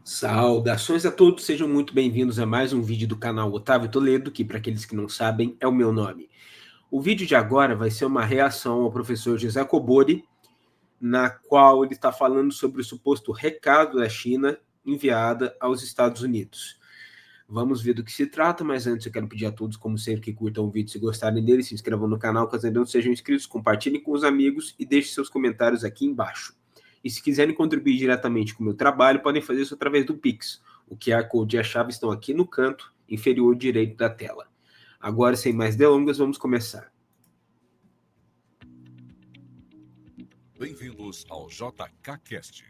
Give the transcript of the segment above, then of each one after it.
Saudações a todos, sejam muito bem-vindos a mais um vídeo do canal Otávio Toledo, que para aqueles que não sabem é o meu nome. O vídeo de agora vai ser uma reação ao professor José Cobori, na qual ele está falando sobre o suposto recado da China enviada aos Estados Unidos. Vamos ver do que se trata, mas antes eu quero pedir a todos, como sempre, que curtam o vídeo se gostarem dele, se inscrevam no canal caso ainda não sejam inscritos, compartilhem com os amigos e deixem seus comentários aqui embaixo. E se quiserem contribuir diretamente com o meu trabalho, podem fazer isso através do Pix. O QR Code e a chave estão aqui no canto inferior direito da tela. Agora, sem mais delongas, vamos começar. Bem-vindos ao JKCast,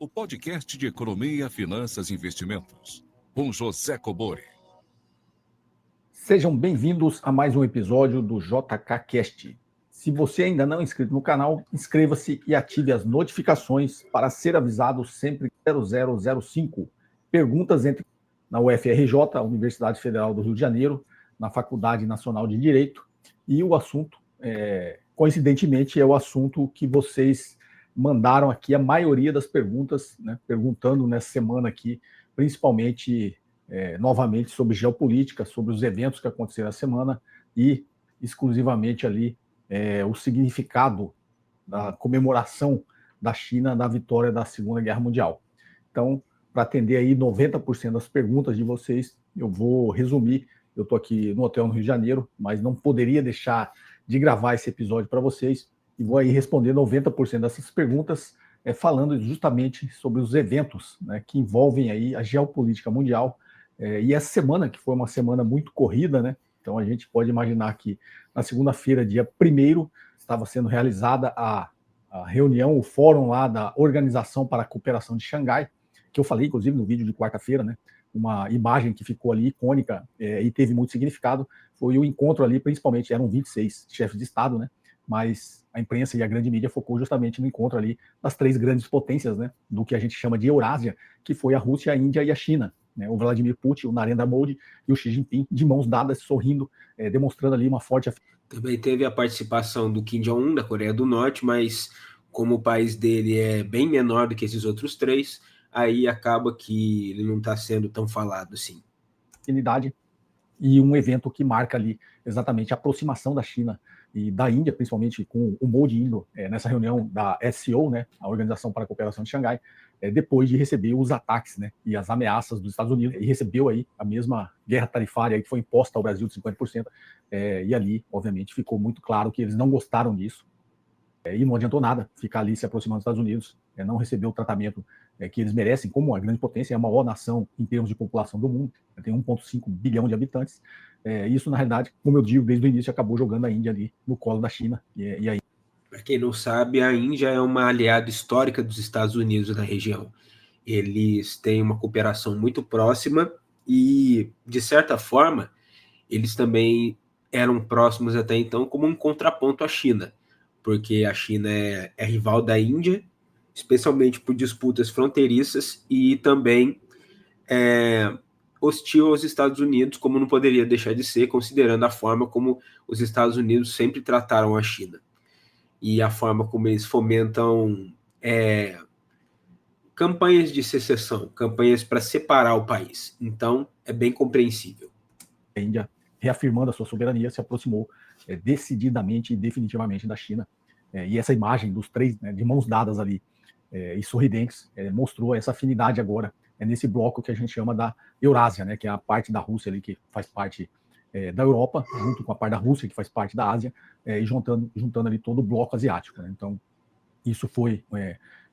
o podcast de economia, finanças e investimentos, com José Cobori. Sejam bem-vindos a mais um episódio do JKCast. Se você ainda não é inscrito no canal, inscreva-se e ative as notificações para ser avisado sempre que 0005 perguntas entre na UFRJ, Universidade Federal do Rio de Janeiro, na Faculdade Nacional de Direito, e o assunto, coincidentemente, é o assunto que vocês mandaram aqui, a maioria das perguntas, né, perguntando nessa semana aqui, principalmente, novamente, sobre geopolítica, sobre os eventos que aconteceram na semana e exclusivamente ali o significado da comemoração da China da vitória da Segunda Guerra Mundial. Então, para atender aí 90% das perguntas de vocês, eu vou resumir. Eu estou aqui no hotel no Rio de Janeiro, mas não poderia deixar de gravar esse episódio para vocês e vou aí responder 90% dessas perguntas, falando justamente sobre os eventos, né, que envolvem aí a geopolítica mundial. E essa semana, que foi uma semana muito corrida, né? Então a gente pode imaginar que na segunda-feira, dia 1º, estava sendo realizada a reunião, o fórum lá da Organização para a Cooperação de Xangai, que eu falei, inclusive, no vídeo de quarta-feira, né? Uma imagem que ficou ali icônica e teve muito significado, foi o encontro ali, principalmente, eram 26 chefes de Estado, né? Mas a imprensa e a grande mídia focou justamente no encontro ali das três grandes potências, né? Do que a gente chama de Eurásia, que foi a Rússia, a Índia e a China. Né, o Vladimir Putin, o Narendra Modi e o Xi Jinping, de mãos dadas, sorrindo, demonstrando ali uma forte... Também teve a participação do Kim Jong-un, da Coreia do Norte, mas como o país dele é bem menor do que esses outros três, aí acaba que ele não está sendo tão falado assim. E um evento que marca ali exatamente a aproximação da China e da Índia, principalmente com o Modi indo nessa reunião da SCO, né, a Organização para a Cooperação de Xangai, depois de receber os ataques, né, e as ameaças dos Estados Unidos, e recebeu aí a mesma guerra tarifária que foi imposta ao Brasil de 50%, e ali, obviamente, ficou muito claro que eles não gostaram disso, e não adiantou nada ficar ali se aproximando dos Estados Unidos, não recebeu o tratamento que eles merecem, como a grande potência, é a maior nação em termos de população do mundo, tem 1,5 bilhão de habitantes. Isso, na realidade, como eu digo, desde o início, acabou jogando a Índia ali no colo da China. E aí... Para quem não sabe, a Índia é uma aliada histórica dos Estados Unidos na região. Eles têm uma cooperação muito próxima e, de certa forma, eles também eram próximos até então como um contraponto à China, porque a China é rival da Índia, especialmente por disputas fronteiriças, e também hostil aos Estados Unidos, como não poderia deixar de ser, considerando a forma como os Estados Unidos sempre trataram a China e a forma como eles fomentam campanhas de secessão, campanhas para separar o país. Então, é bem compreensível. A Índia, reafirmando a sua soberania, se aproximou decididamente e definitivamente da China. E essa imagem dos três, né, de mãos dadas ali e sorridentes, mostrou essa afinidade agora nesse bloco que a gente chama da Eurásia, né, que é a parte da Rússia ali que faz parte da Europa, junto com a parte da Rússia que faz parte da Ásia, e juntando ali todo o bloco asiático. Né? Então, isso foi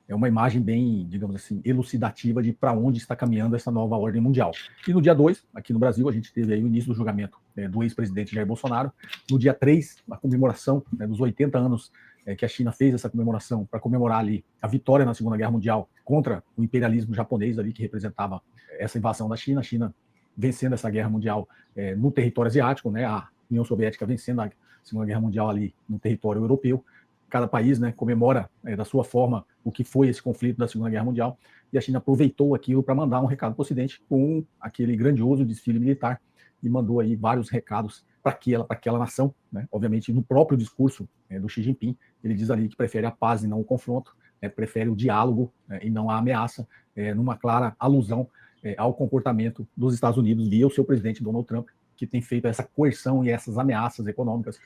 uma imagem bem, digamos assim, elucidativa de para onde está caminhando essa nova ordem mundial. E no dia 2, aqui no Brasil, a gente teve aí o início do julgamento do ex-presidente Jair Bolsonaro. No dia 3, a comemoração dos 80 anos que a China fez essa comemoração para comemorar ali a vitória na Segunda Guerra Mundial contra o imperialismo japonês ali que representava essa invasão da China. A China vencendo essa guerra mundial no território asiático, né? A União Soviética vencendo a Segunda Guerra Mundial ali no território europeu. Cada país, né, comemora da sua forma o que foi esse conflito da Segunda Guerra Mundial, e a China aproveitou aquilo para mandar um recado para o Ocidente com aquele grandioso desfile militar e mandou aí vários recados para aquela nação. Né? Obviamente, no próprio discurso do Xi Jinping, ele diz ali que prefere a paz e não o confronto, prefere o diálogo e não a ameaça, numa clara alusão ao comportamento dos Estados Unidos via o seu presidente Donald Trump, que tem feito essa coerção e essas ameaças econômicas.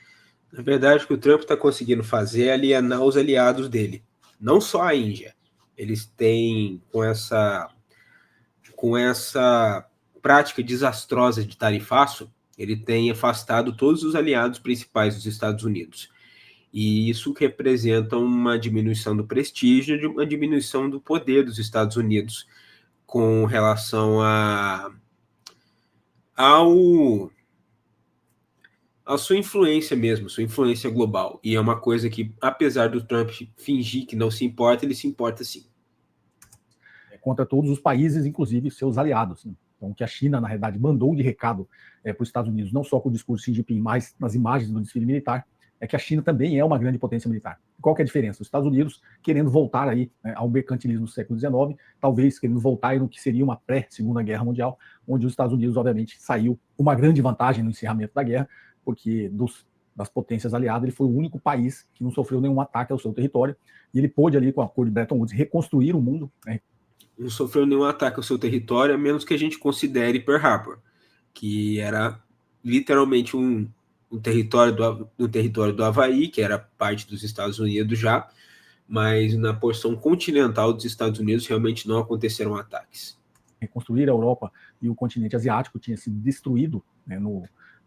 Na verdade, o que o Trump está conseguindo fazer é alienar os aliados dele, não só a Índia. Eles têm, com essa prática desastrosa de tarifaço, ele tem afastado todos os aliados principais dos Estados Unidos. E isso representa uma diminuição do prestígio, uma diminuição do poder dos Estados Unidos com relação à sua influência mesmo, sua influência global. E é uma coisa que, apesar do Trump fingir que não se importa, ele se importa sim. Contra todos os países, inclusive seus aliados. Né? Então, o que a China, na realidade, mandou de recado para os Estados Unidos, não só com o discurso Xi Jinping, mas nas imagens do desfile militar, é que a China também é uma grande potência militar. Qual que é a diferença? Os Estados Unidos querendo voltar aí, ao mercantilismo do século XIX, talvez querendo voltar no que seria uma pré-Segunda Guerra Mundial, onde os Estados Unidos, obviamente, saiu uma grande vantagem no encerramento da guerra, porque das potências aliadas, ele foi o único país que não sofreu nenhum ataque ao seu território, e ele pôde ali, com o acordo de Bretton Woods, reconstruir o mundo. Não sofreu nenhum ataque ao seu território, a menos que a gente considere Pearl Harbor, que era literalmente um território do Havaí, que era parte dos Estados Unidos já, mas na porção continental dos Estados Unidos realmente não aconteceram ataques. Reconstruir a Europa e o continente asiático tinha sido destruído, né,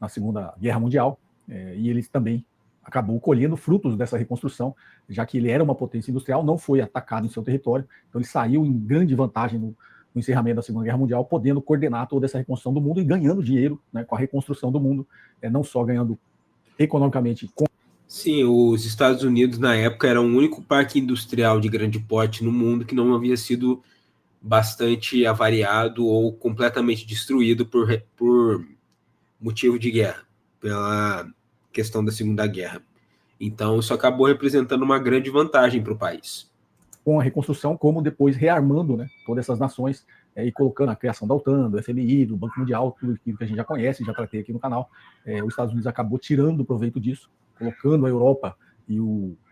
na Segunda Guerra Mundial, e eles também acabou colhendo frutos dessa reconstrução, já que ele era uma potência industrial, não foi atacado em seu território, então ele saiu em grande vantagem no encerramento da Segunda Guerra Mundial, podendo coordenar toda essa reconstrução do mundo e ganhando dinheiro, né, com a reconstrução do mundo, não só ganhando economicamente. Sim, os Estados Unidos na época era o único parque industrial de grande porte no mundo que não havia sido bastante avariado ou completamente destruído por motivo de guerra, pela questão da Segunda Guerra. Então, isso acabou representando uma grande vantagem para o país. Com a reconstrução, como depois rearmando, né, todas essas nações e colocando a criação da OTAN, do FMI, do Banco Mundial, tudo aquilo que a gente já conhece, já tratei aqui no canal. Os Estados Unidos acabou tirando proveito disso, colocando a Europa e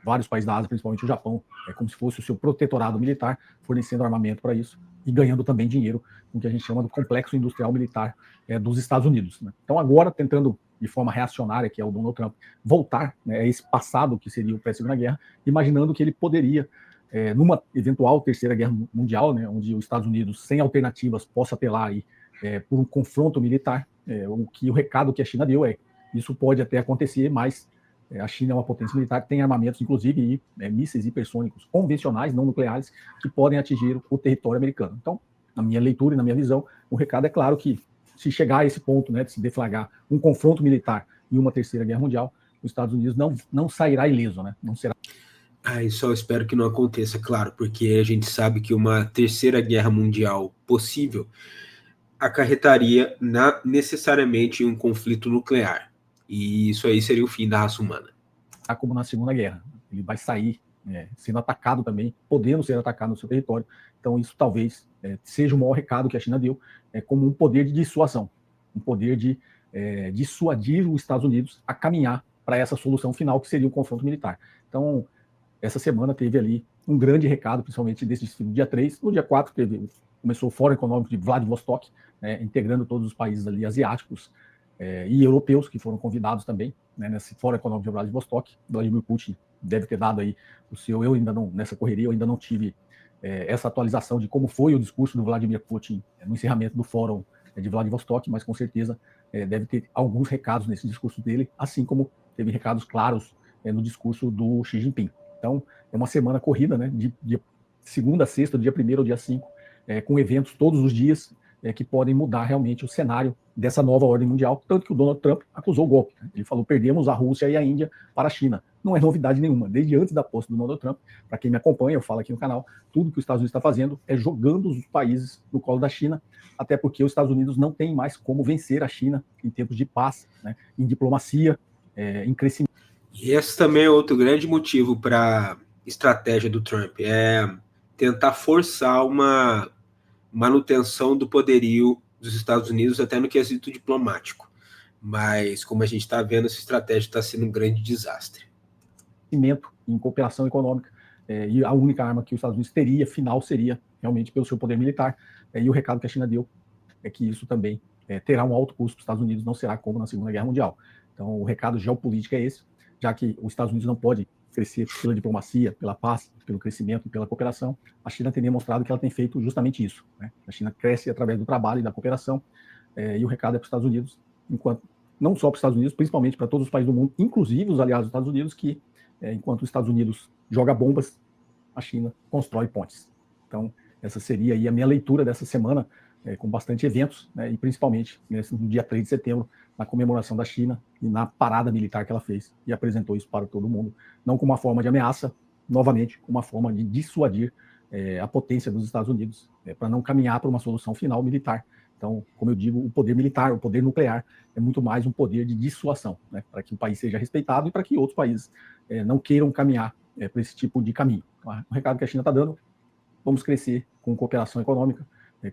vários países da Ásia, principalmente o Japão, como se fosse o seu protetorado militar, fornecendo armamento para isso e ganhando também dinheiro com o que a gente chama do complexo industrial militar dos Estados Unidos. Né? Então, agora, tentando de forma reacionária, que é o Donald Trump, voltar, né, a esse passado que seria o pré-Segunda Guerra, imaginando que ele poderia, numa eventual Terceira Guerra Mundial, né, onde os Estados Unidos, sem alternativas, possa apelar aí, por um confronto militar, o recado que a China deu isso pode até acontecer, mas a China é uma potência militar que tem armamentos, inclusive, mísseis hipersônicos convencionais, não nucleares, que podem atingir o território americano. Então, na minha leitura e na minha visão, o recado é claro que, se chegar a esse ponto, né, de se deflagrar um confronto militar e uma Terceira Guerra Mundial, os Estados Unidos não sairá ileso, né? Não será. Isso eu espero que não aconteça, claro, porque a gente sabe que uma Terceira Guerra Mundial possível acarretaria necessariamente um conflito nuclear. E isso aí seria o fim da raça humana. Como na Segunda Guerra. Ele vai sair sendo atacado também, podendo ser atacado no seu território. Então, isso talvez seja o maior recado que a China deu, como um poder de dissuasão, um poder de dissuadir os Estados Unidos a caminhar para essa solução final, que seria o confronto militar. Então, essa semana teve ali um grande recado, principalmente desse dia 3. No dia 4, começou o Fórum Econômico de Vladivostok, integrando todos os países ali asiáticos e europeus, que foram convidados também, nesse Fórum Econômico de Vladivostok. Vladimir Putin deve ter dado aí o seu... Eu ainda não, nessa correria, eu ainda não tive essa atualização de como foi o discurso do Vladimir Putin no encerramento do Fórum de Vladivostok, mas com certeza deve ter alguns recados nesse discurso dele, assim como teve recados claros no discurso do Xi Jinping. Então, é uma semana corrida, né, de segunda a sexta, do dia 1º ao dia 5, com eventos todos os dias que podem mudar realmente o cenário dessa nova ordem mundial, tanto que o Donald Trump acusou o golpe. Né? Ele falou: perdemos a Rússia e a Índia para a China. Não é novidade nenhuma. Desde antes da posse do Donald Trump, para quem me acompanha, eu falo aqui no canal, tudo que os Estados Unidos está fazendo é jogando os países no colo da China, até porque os Estados Unidos não têm mais como vencer a China em tempos de paz, né, em diplomacia, em crescimento. E esse também é outro grande motivo para a estratégia do Trump, tentar forçar uma manutenção do poderio dos Estados Unidos até no quesito diplomático. Mas, como a gente está vendo, essa estratégia está sendo um grande desastre. Em cooperação econômica, e a única arma que os Estados Unidos teria, final, seria realmente pelo seu poder militar. E o recado que a China deu é que isso também terá um alto custo para os Estados Unidos, não será como na Segunda Guerra Mundial. Então, o recado geopolítico é esse, já que os Estados Unidos não podem crescer pela diplomacia, pela paz, pelo crescimento e pela cooperação. A China tem demonstrado que ela tem feito justamente isso, né? A China cresce através do trabalho e da cooperação, e o recado é para os Estados Unidos, enquanto não só para os Estados Unidos, principalmente para todos os países do mundo, inclusive os aliados dos Estados Unidos, que enquanto os Estados Unidos joga bombas, a China constrói pontes. Então, essa seria aí a minha leitura dessa semana, com bastante eventos, né, e principalmente no dia 3 de setembro, na comemoração da China e na parada militar que ela fez e apresentou isso para todo mundo, não como uma forma de ameaça, novamente, como uma forma de dissuadir a potência dos Estados Unidos, para não caminhar para uma solução final militar. Então, como eu digo, o poder militar, o poder nuclear, é muito mais um poder de dissuasão, né, para que o país seja respeitado e para que outros países não queiram caminhar para esse tipo de caminho. Então, o recado que a China está dando: vamos crescer com cooperação econômica,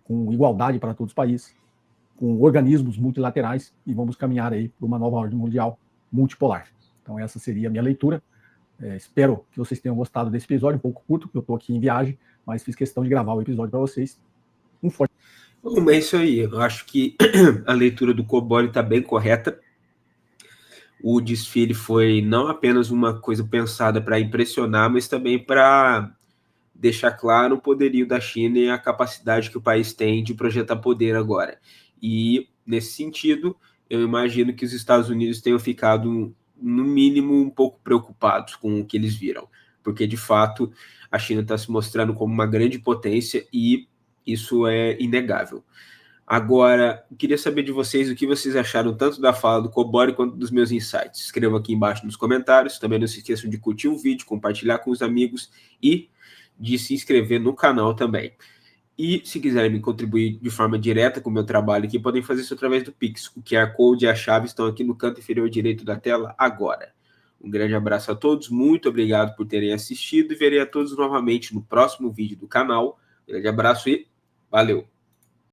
com igualdade para todos os países, com organismos multilaterais, e vamos caminhar aí para uma nova ordem mundial multipolar. Então, essa seria a minha leitura. Espero que vocês tenham gostado desse episódio, um pouco curto, porque eu estou aqui em viagem, mas fiz questão de gravar o episódio para vocês. Um forte. Bom, é isso aí. Eu acho que a leitura do Cobori está bem correta. O desfile foi não apenas uma coisa pensada para impressionar, mas também para deixar claro o poderio da China e a capacidade que o país tem de projetar poder agora. E, nesse sentido, eu imagino que os Estados Unidos tenham ficado, no mínimo, um pouco preocupados com o que eles viram, porque, de fato, a China está se mostrando como uma grande potência e isso é inegável. Agora, eu queria saber de vocês o que vocês acharam tanto da fala do Cobori quanto dos meus insights. Escrevam aqui embaixo nos comentários. Também não se esqueçam de curtir o vídeo, compartilhar com os amigos e de se inscrever no canal também. E se quiserem me contribuir de forma direta com o meu trabalho aqui, podem fazer isso através do Pix. O QR Code e a chave estão aqui no canto inferior direito da tela agora. Um grande abraço a todos, muito obrigado por terem assistido e verei a todos novamente no próximo vídeo do canal. Um grande abraço e valeu!